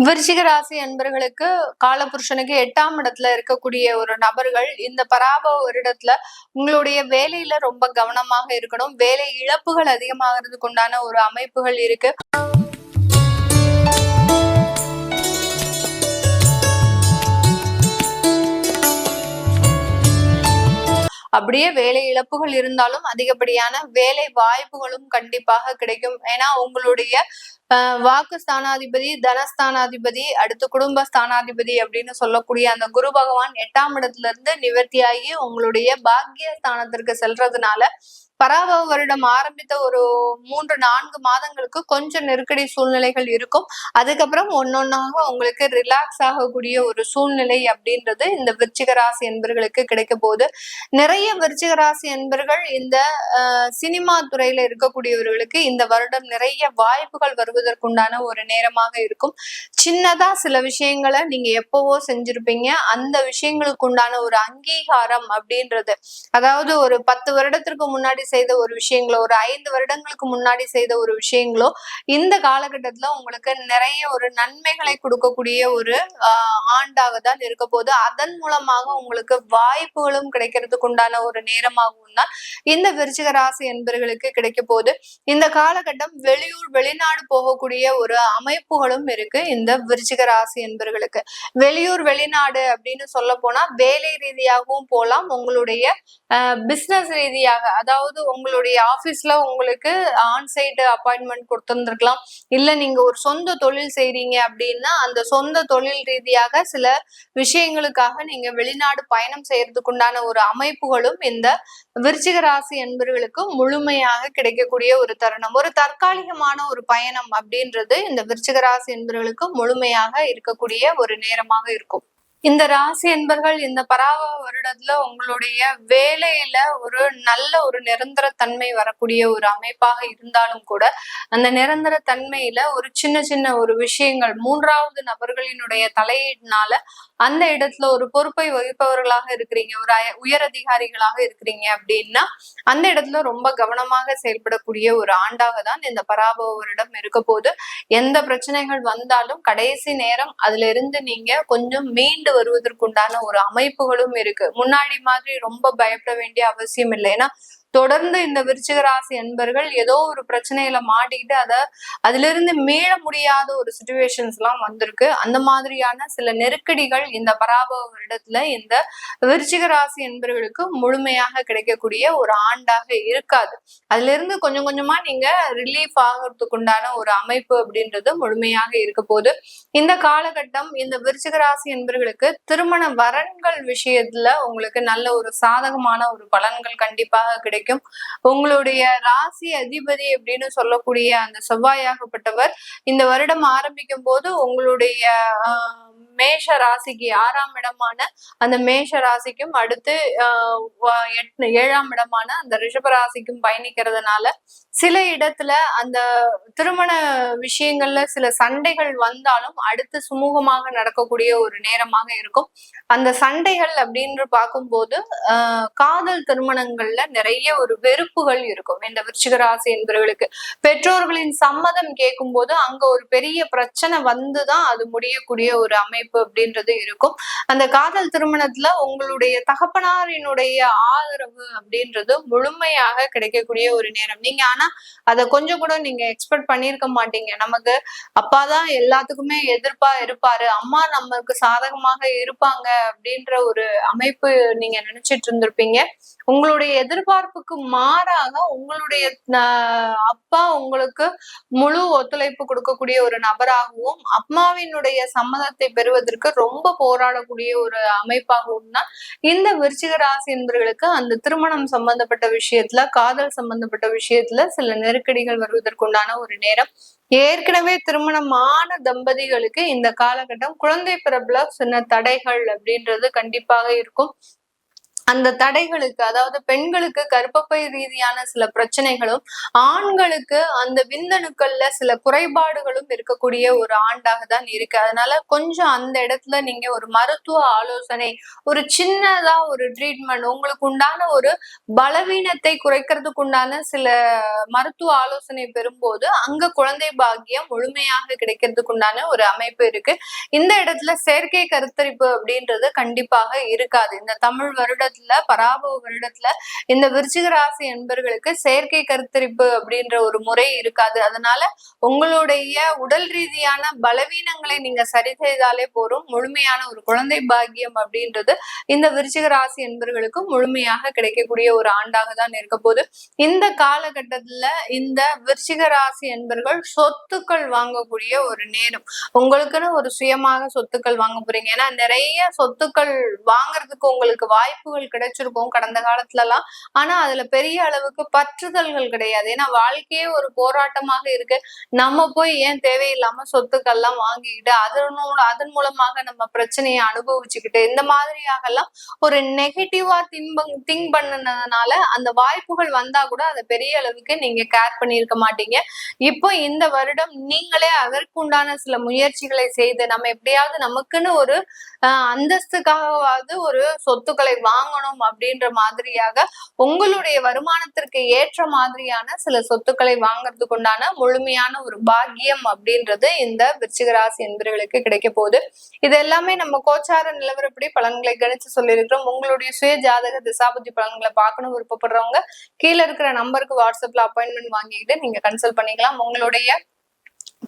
விருச்சிக ராசி அன்பர்களுக்கு காலபுருஷனுக்கு 8ஆம் இடத்துல இருக்கக்கூடிய ஒரு நபர்கள் இந்த பராபவ வருடத்துல உங்களுடைய வேலையில ரொம்ப கவனமாக இருக்கணும். வேலை இழப்புகள் அதிகமாகிறதுக்கு உண்டான ஒரு அமைப்புகள் இருக்கு. அப்படியே வேலை இழப்புகள் இருந்தாலும் அதிகப்படியான வேலை வாய்ப்புகளும் கண்டிப்பாக கிடைக்கும். ஏன்னா உங்களுடைய வாக்கு ஸ்தானாதிபதி, தனஸ்தானாதிபதி, அடுத்து குடும்ப ஸ்தானாதிபதி அப்படின்னு சொல்லக்கூடிய அந்த குரு பகவான் 8ஆம் இடத்துல இருந்து நிவர்த்தியாகி உங்களுடைய பாக்கிய ஸ்தானத்திற்கு செல்றதுனால பராபவ வருடம் ஆரம்பித்த ஒரு 3-4 மாதங்களுக்கு கொஞ்சம் நெருக்கடி சூழ்நிலைகள் இருக்கும். அதுக்கப்புறம் ஒன்னொன்னாக உங்களுக்கு ரிலாக்ஸ் ஆகக்கூடிய ஒரு சூழ்நிலை அப்படின்றது இந்த விருச்சிக ராசி என்பர்களுக்கு கிடைக்க போகுது. நிறைய விருச்சிக ராசி என்பர்கள் இந்த சினிமா துறையில இருக்கக்கூடியவர்களுக்கு இந்த வருடம் நிறைய வாய்ப்புகள் வருவதற்குண்டான ஒரு நேரமாக இருக்கும். சின்னதா சில விஷயங்களை நீங்க எப்பவோ செஞ்சிருப்பீங்க. அந்த விஷயங்களுக்கு உண்டான ஒரு அங்கீகாரம் அப்படின்றது, அதாவது ஒரு 10 வருடத்திற்கு முன்னாடி செய்த ஒரு விஷயங்களோ, ஒரு 5 வருடங்களுக்கு முன்னாடி செய்த ஒரு விஷயங்களோ இந்த காலகட்டத்துல உங்களுக்கு நிறைய ஒரு நன்மைகளை கொடுக்கக்கூடிய ஒரு ஆண்டாக தான் இருக்க போது. அதன் மூலமாக உங்களுக்கு வாய்ப்புகளும் கிடைக்கிறதுக்கு உண்டான ஒரு நேரமாகவும் தான் இந்த விருச்சிக ராசி என்பர்களுக்கு கிடைக்க போகுது. இந்த காலகட்டம் வெளியூர் வெளிநாடு போகக்கூடிய ஒரு அமைப்புகளும் இருக்கு இந்த விருச்சிக ராசி என்பர்களுக்கு. வெளியூர் வெளிநாடு அப்படின்னு சொல்ல போனா வேலை ரீதியாகவும் போலாம், உங்களுடைய பிசினஸ் ரீதியாக, அதாவது உங்களுடைய ஆபீஸ்ல உங்களுக்கு ஆன்சைட் அப்பாயின்மெண்ட் கொடுத்திருந்திருக்கலாம். இல்ல நீங்க ஒரு சொந்த தொழில் செய்றீங்க அப்படின்னா அந்த சொந்த தொழில் ரீதியாக சில விஷயங்களுக்காக நீங்க வெளிநாடு பயணம் செய்யறதுக்கு உண்டான ஒரு அமைப்புகளும் இந்த விருச்சிக ராசி என்பவர்களுக்கு முழுமையாக கிடைக்கக்கூடிய ஒரு தருணம். ஒரு தற்காலிகமான ஒரு பயணம் அப்படின்றது இந்த விருச்சிக ராசி என்பவர்களுக்கு முழுமையாக இருக்கக்கூடிய ஒரு நேரமாக இருக்கும். இந்த ராசி என்பர்கள் இந்த பராபவ வருடத்துல உங்களுடைய வேலையில ஒரு நல்ல ஒரு நிரந்தர தன்மை வரக்கூடிய ஒரு அமைப்பாக இருந்தாலும் கூட அந்த நிரந்தர தன்மையில ஒரு சின்ன சின்ன ஒரு விஷயங்கள் 3வது நபர்களினுடைய தலையீடுனால அந்த இடத்துல ஒரு பொறுப்பை வகிப்பவர்களாக இருக்கிறீங்க, ஒரு உயர் அதிகாரிகளாக இருக்கிறீங்க அப்படின்னா அந்த இடத்துல ரொம்ப கவனமாக செயல்படக்கூடிய ஒரு ஆண்டாக தான் இந்த பராபவ வருடம் இருக்க போது. எந்த பிரச்சனைகள் வந்தாலும் கடைசி நேரம் அதுல இருந்து நீங்க கொஞ்சம் மீண்டு வருவதற்குண்டான ஒரு அமைப்புகளும் இருக்கு. முன்னாடி மாதிரி ரொம்ப பயப்பட வேண்டிய அவசியம் இல்லை. ஏன்னா தொடர்ந்து இந்த விருச்சிக ராசி என்பர்கள் ஏதோ ஒரு பிரச்சனையில மாட்டிக்கிட்டு அதுல இருந்து மீள முடியாத ஒரு சிச்சுவேஷன்ஸ் எல்லாம் வந்திருக்கு. அந்த மாதிரியான சில நெருக்கடிகள் இந்த பராபவ வருடத்துல இந்த விருச்சிக ராசி என்பர்களுக்கு முழுமையாக கிடைக்கக்கூடிய ஒரு ஆண்டாக இருக்காது. அதுல இருந்து கொஞ்சம் கொஞ்சமா நீங்க ரிலீஃப் ஆகிறதுக்கு உண்டான ஒரு அமைப்பு அப்படின்றது முழுமையாக இருக்க போது. இந்த காலகட்டம் இந்த விருச்சிக ராசி என்பர்களுக்கு திருமண வரன்கள் விஷயத்துல உங்களுக்கு நல்ல ஒரு சாதகமான ஒரு பலன்கள் கண்டிப்பாக கிடைக்கும். உங்களுடைய ராசி அதிபதி அப்படின்னு சொல்லக்கூடிய அந்த செவ்வாயாகப்பட்டவர் இந்த வருடம் ஆரம்பிக்கும் போது உங்களுடைய மேஷ ராசிக்கு 6ஆம் இடமான அந்த மேஷ ராசிக்கும் அடுத்து 7ஆம் இடமான அந்த ரிஷப ராசிக்கும் பயணிக்கிறதுனால சில இடத்துல அந்த திருமண விஷயங்கள்ல சில சண்டைகள் வந்தாலும் அடுத்து சுமூகமாக நடக்கக்கூடிய ஒரு நேரமாக இருக்கும். அந்த சண்டைகள் அப்படின்னு பார்க்கும்போது காதல் திருமணங்கள்ல நிறைய ஒரு வெறுப்புகள் இருக்கும். இந்த விருச்சிக ராசி என்பவர்களுக்கு பெற்றோர்களின் சம்மதம் கேட்கும் போது அங்க ஒரு பெரிய பிரச்சனை வந்துதான் அது முடியக்கூடிய ஒரு அமைப்பு அப்படின்றது இருக்கும். அந்த காதல் திருமணத்துல உங்களுடைய தகப்பனாரினுடைய ஆதரவு அப்படின்றது முழுமையாக கிடைக்கக்கூடிய ஒரு நேரம். நீங்க ஆனா அதை கொஞ்சம் கூட நீங்க எக்ஸ்பெக்ட் பண்ணியிருக்க மாட்டீங்க. நமக்கு அப்பாதான் எல்லாத்துக்குமே எதிர்ப்பா இருப்பாரு, அம்மா நமக்கு சாதகமாக இருப்பாங்க அப்படின்ற ஒரு அமைப்பு நீங்க நினைச்சிட்டு இருந்திருப்பீங்க. உங்களுடைய எதிர்பார்ப்புக்கு மாறாக உங்களுடைய அப்பா உங்களுக்கு முழு ஒத்துழைப்பு கொடுக்கக்கூடிய ஒரு நபராகவும் அம்மாவினுடைய சம்மதத்தை பெறுவதற்கு ரொம்ப போராடக்கூடிய ஒரு அமைப்பாகவும் தான் இந்த விருச்சிக ராசி என்பவர்களுக்கு அந்த திருமணம் சம்பந்தப்பட்ட விஷயத்துல, காதல் சம்பந்தப்பட்ட விஷயத்துல சில நெருக்கடிகள் வருவதற்குண்டான ஒரு நேரம். ஏற்கனவே திருமணமான தம்பதிகளுக்கு இந்த காலகட்டம் குழந்தை பிறப்புல சின்ன தடைகள் அப்படின்றது கண்டிப்பாக இருக்கும். அந்த தடைகளுக்கு, அதாவது பெண்களுக்கு கர்ப்பப்பை ரீதியான சில பிரச்சனைகளும், ஆண்களுக்கு அந்த விந்தணுக்கள்ல சில குறைபாடுகளும் இருக்கக்கூடிய ஒரு ஆண்டாக தான் இருக்கு. அதனால கொஞ்சம் அந்த இடத்துல நீங்க ஒரு மருத்துவ ஆலோசனை, ஒரு சின்னதா ஒரு ட்ரீட்மெண்ட், உங்களுக்கு உண்டான ஒரு பலவீனத்தை குறைக்கிறதுக்கு உண்டான சில மருத்துவ ஆலோசனை பெறும்போது அங்க குழந்தை பாக்கியம் முழுமையாக கிடைக்கிறதுக்கு உண்டான ஒரு அமைப்பு இருக்கு. இந்த இடத்துல செயற்கை கருத்தரிப்பு அப்படின்றது கண்டிப்பாக இருக்காது. இந்த தமிழ் வருடத்துல, பராபவ வருடத்துல இந்த விருச்சிக ராசி என்பர்களுக்கு செயற்கை கருத்தரிப்பு அப்படின்ற ஒரு முறை இருக்காது. அதனால உங்களுடைய உடல் ரீதியான பலவீனங்களை நீங்க சரி செய்தாலே போரும். முழுமையான ஒரு குழந்தை பாக்கியம் அப்படின்றது இந்த விருச்சிக ராசி என்பர்களுக்கு முழுமையாக கிடைக்கக்கூடிய ஒரு ஆண்டாக தான் இருக்க போகுது. இந்த காலகட்டத்துல இந்த விருச்சிக ராசி என்பர்கள் சொத்துக்கள் வாங்கக்கூடிய ஒரு நேரம். உங்களுக்குன்னு ஒரு சுயமாக சொத்துக்கள் வாங்க போறீங்க. ஏன்னா நிறைய சொத்துக்கள் வாங்குறதுக்கு உங்களுக்கு வாய்ப்புகள் கிடைச்சிருக்கும் கடந்த காலத்துல எல்லாம். ஆனா அதுல பெரிய அளவுக்கு பற்றுதல்கள் கிடையாது. ஏன்னா வாழ்க்கையே ஒரு போராட்டமாக இருக்கு. நம்ம போய் ஏன் தேவையில்லாம சொத்துக்கள்லாம் வாங்கிக்கிட்டு அதன் மூலமாக நம்ம பிரச்சனையை அனுபவிச்சுக்கிட்டு இந்த மாதிரியாக எல்லாம் ஒரு நெகட்டிவா திங்க் பண்ணதுனால அந்த வாய்ப்புகள் வந்தா கூட அதை பெரிய அளவுக்கு நீங்க கேர் பண்ணியிருக்க மாட்டீங்க. இப்போ இந்த வருடம் நீங்களே அதற்குண்டான சில முயற்சிகளை செய்து நம்ம எப்படியாவது நமக்குன்னு ஒரு அந்தஸ்துக்காகவாவது ஒரு சொத்துக்களை வாங்கணும் அப்படின்ற மாதிரியாக உங்களுடைய வருமானத்திற்கு ஏற்ற மாதிரியான சில சொத்துக்களை வாங்கறதுக்கு உண்டான முழுமையான ஒரு பாக்கியம் அப்படின்றது இந்த விருச்சிக ராசி என்பவர்களுக்கு கிடைக்க போகுது. இது எல்லாமே நம்ம கோச்சார நிலவரப்படி பலன்களை கணிச்சு சொல்லியிருக்கிறோம். உங்களுடைய சுய ஜாதக திசாபுத்தி பலன்களை பார்க்கணும் விருப்பப்படுறவங்க கீழே இருக்கிற நம்பருக்கு வாட்ஸ்அப்ல அப்பாயின்மெண்ட் வாங்கிக்கிட்டு நீங்க கன்சல்ட் பண்ணிக்கலாம். உங்களுடைய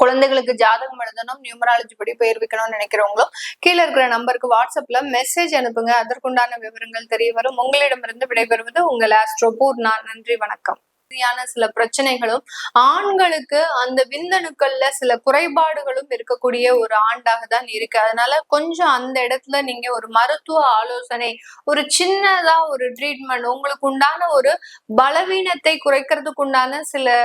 குழந்தைகளுக்கு ஜாதகம் எழுதணும், நியூமராலஜி படி பெயர் வைக்கணும்னு நினைக்கிறவங்களும் கீழே இருக்கிற நம்பருக்கு வாட்ஸ்அப்ல மெசேஜ் அனுப்புங்க. அதற்குண்டான விவரங்கள் தெரிய வரும். உங்களிடமிருந்து விடைபெறுவது உங்கள் ஆஸ்ட்ரோ பூர்ணா. நன்றி, வணக்கம். சில பிரச்சனைகளும், ஆண்களுக்கு அந்த விந்தணுக்கள்ல சில குறைபாடுகளும் இருக்கக்கூடிய ஒரு ஆண்டாக தான் இருக்கு. அதனால கொஞ்சம் அந்த இடத்துல நீங்க ஒரு மருத்துவ ஆலோசனை, ஒரு சின்னதா ஒரு ட்ரீட்மெண்ட், உங்களுக்கு உண்டான ஒரு பலவீனத்தை குறைக்கிறதுக்கு உண்டான சில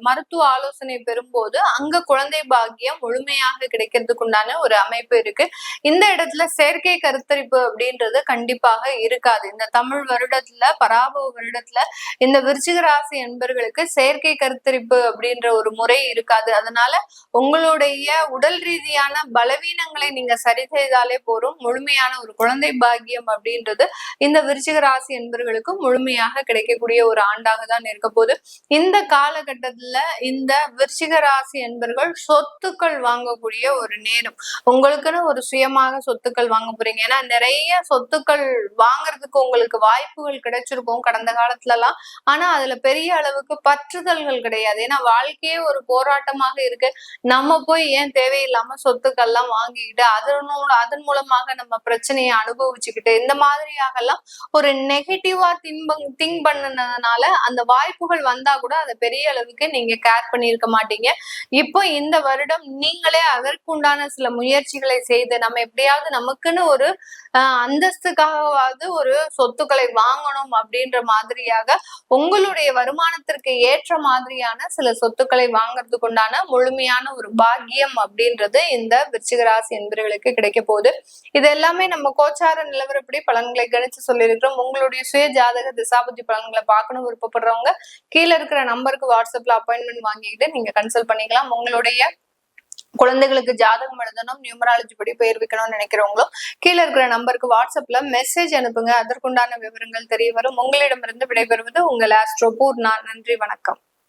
மருத்துவ ஆலோசனை பெறும்போது அங்க குழந்தை பாக்கியம் முழுமையாக கிடைக்கிறதுக்கு உண்டான ஒரு அமைப்பு இருக்கு. இந்த இடத்துல செயற்கை கருத்தரிப்பு அப்படின்றது கண்டிப்பாக இருக்காது. இந்த தமிழ் வருடத்துல, பராபவ வருடத்துல இந்த விருச்சிக ராசி என்பர்களுக்கு செயற்கை கருத்தரிப்பு அப்படின்ற ஒரு முறை இருக்காது. அதனால உங்களுடைய உடல் ரீதியான பலவீனங்களை நீங்க சரி செய்தாலே போரும். முழுமையான ஒரு குழந்தை பாக்கியம் அப்படின்றது இந்த விருச்சிக ராசி என்பர்களுக்கு முழுமையாக கிடைக்கக்கூடிய ஒரு ஆண்டாக தான் இருக்க போகுது. இந்த காலகட்டத்துல இந்த விருச்சிக ராசி என்பர்கள் சொத்துக்கள் வாங்கக்கூடிய ஒரு நேரம். உங்களுக்குன்னு ஒரு சுயமாக சொத்துக்கள் வாங்க போறீங்க. ஏன்னா நிறைய சொத்துக்கள் வாங்குறதுக்கு உங்களுக்கு வாய்ப்புகள் கிடைச்சிருக்கும் கடந்த காலத்துல எல்லாம். ஆனா அதுல பெரிய அளவுக்கு பற்றுதல்கள் கிடையாது. ஏன்னா வாழ்க்கையே ஒரு போராட்டமாக இருக்கு. நம்ம போய் ஏன் தேவையில்லாம சொத்துக்கள்லாம் வாங்கிக்கிட்டு அதன் மூலமாக நம்ம பிரச்சனையை அனுபவிச்சுக்கிட்டு இந்த மாதிரியாக எல்லாம் ஒரு நெகட்டிவா திங்க் பண்ணதுனால அந்த வாய்ப்புகள் வந்தா கூட அதை பெரிய அளவுக்கு நீங்க கேர் பண்ணியிருக்க மாட்டீங்க. இப்போ இந்த வருடம் நீங்களே அதற்குண்டான சில முயற்சிகளை செய்து நம்ம எப்படியாவது நமக்குன்னு ஒரு அந்தஸ்துக்காகவாவது ஒரு சொத்துக்களை வாங்கணும் அப்படின்ற மாதிரியாக உங்களுடைய வருமானத்திற்கு ஏற்ற மாதிரியான சில சொத்துக்களை வாங்கறதுக்கு உண்டான முழுமையான ஒரு பாக்கியம் அப்படின்றது இந்த விருச்சிக ராசி என்பவர்களுக்கு கிடைக்க போகுது. இது எல்லாமே நம்ம கோச்சார நிலவரப்படி பலன்களை கணிச்சு சொல்லியிருக்கிறோம். உங்களுடைய சுய ஜாதக திசாபுத்தி பலன்களை பார்க்கணும் விருப்பப்படுறவங்க கீழே இருக்கிற நம்பருக்கு வாட்ஸ்அப்ல அப்பாயின்மெண்ட் வாங்கிக்கிட்டு நீங்க கன்சல்ட் பண்ணிக்கலாம். உங்களுடைய குழந்தைகளுக்கு ஜாதகம் எழுதணும், நியூமராலஜி படி பெயர் வைக்கணும்னு நினைக்கிறவங்களும் கீழே இருக்கிற நம்பருக்கு வாட்ஸ்அப்ல மெசேஜ் அனுப்புங்க. அதற்குண்டான விவரங்கள் தெரிய வரும். உங்களிடமிருந்து விடைபெறுவது உங்கள் ஆஸ்ட்ரோ பூர்ணா. நன்றி, வணக்கம்.